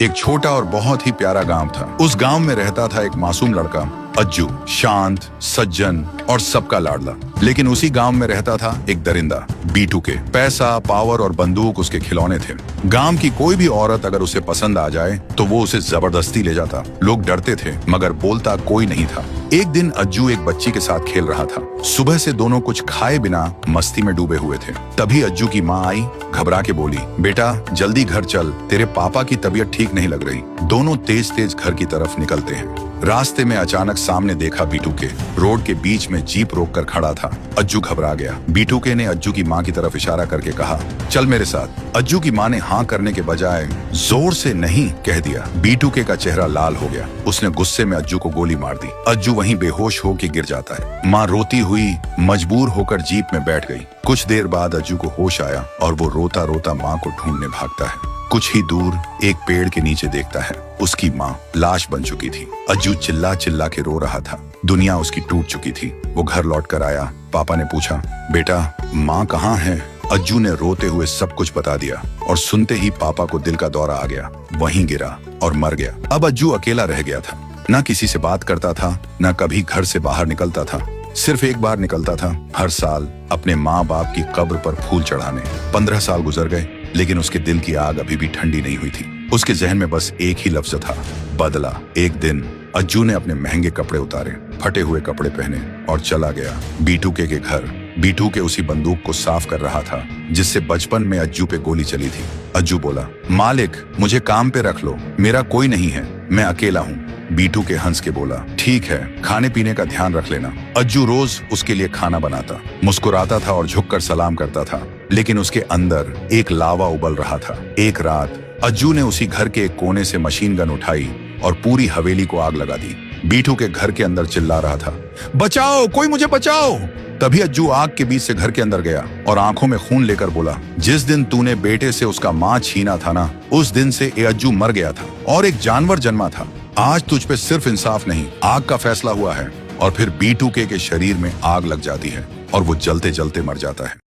एक छोटा और बहुत ही प्यारा गांव था। उस गांव में रहता था एक मासूम लड़का अज्जू, शांत, सज्जन और सबका लाडला। लेकिन उसी गांव में रहता था एक दरिंदा बीटू के। पैसा, पावर और बंदूक उसके खिलौने थे। गांव की कोई भी औरत अगर उसे पसंद आ जाए तो वो उसे जबरदस्ती ले जाता। लोग डरते थे मगर बोलता कोई नहीं था। एक दिन अज्जू एक बच्ची के साथ खेल रहा था। सुबह से दोनों कुछ खाए बिना मस्ती में डूबे हुए थे। तभी अज्जू की माँ आई, घबरा के बोली, बेटा जल्दी घर चल, तेरे पापा की तबीयत ठीक नहीं लग रही। दोनों तेज तेज घर की तरफ निकलते हैं। रास्ते में अचानक सामने देखा बीटू के। रोड के बीच में जीप रोक कर खड़ा था। अज्जू घबरा गया। बीटू के ने अज्जू की माँ की तरफ इशारा करके कहा, चल मेरे साथ। अज्जू की माँ ने हाँ करने के बजाय जोर से नहीं कह दिया। बीटू के का चेहरा लाल हो गया। उसने गुस्से में अज्जू को गोली मार दी। अज्जू वहीं बेहोश होकर गिर जाता है। माँ रोती हुई मजबूर होकर जीप में बैठ गई। कुछ देर बाद अज्जू को होश आया और वो रोता रोता माँ को ढूंढने भागता है। कुछ ही दूर एक पेड़ के नीचे देखता है, उसकी माँ लाश बन चुकी थी। अज्जू चिल्ला चिल्ला के रो रहा था। दुनिया उसकी टूट चुकी थी। वो घर लौट कर आया। पापा ने पूछा, बेटा माँ कहाँ है? अज्जू ने रोते हुए सब कुछ बता दिया और सुनते ही पापा को दिल का दौरा आ गया। वहीं गिरा और मर गया। अब अज्जू अकेला रह गया था। न किसी से बात करता था, न कभी घर से बाहर निकलता था। सिर्फ एक बार निकलता था, हर साल अपने माँ बाप की कब्र पर फूल चढ़ाने। 15 साल गुजर गए लेकिन उसके दिल की आग अभी भी ठंडी नहीं हुई थी। उसके जहन में बस एक ही लफ्ज था, बदला। एक दिन अज्जू ने अपने महंगे कपड़े उतारे, फटे हुए कपड़े पहने और चला गया बीटू के घर। बीटू के उसी बंदूक को साफ कर रहा था जिससे बचपन में अज्जू पे गोली चली थी। अज्जू बोला, मालिक मुझे काम पे रख लो, मेरा कोई नहीं है, मैं अकेला हूँ। बीटू के हंस के बोला, ठीक है, खाने पीने का ध्यान रख लेना। अज्जू रोज उसके लिए खाना बनाता, मुस्कुराता था और झुककर सलाम करता था। लेकिन उसके अंदर एक लावा उबल रहा था। एक रात अज्जू ने उसी घर के एक कोने से मशीन गन उठाई और पूरी हवेली को आग लगा दी। बीटू के घर के अंदर चिल्ला रहा था, बचाओ, कोई मुझे बचाओ। तभी अज्जू आग के बीच से घर के अंदर गया और आंखों में खून लेकर बोला, जिस दिन तूने बेटे से उसका माँ छीना था ना, उस दिन से ये अज्जू मर गया था और एक जानवर जन्मा था। आज तुझ पे सिर्फ इंसाफ नहीं, आग का फैसला हुआ है। और फिर बीटू के शरीर में आग लग जाती है और वो जलते जलते मर जाता है।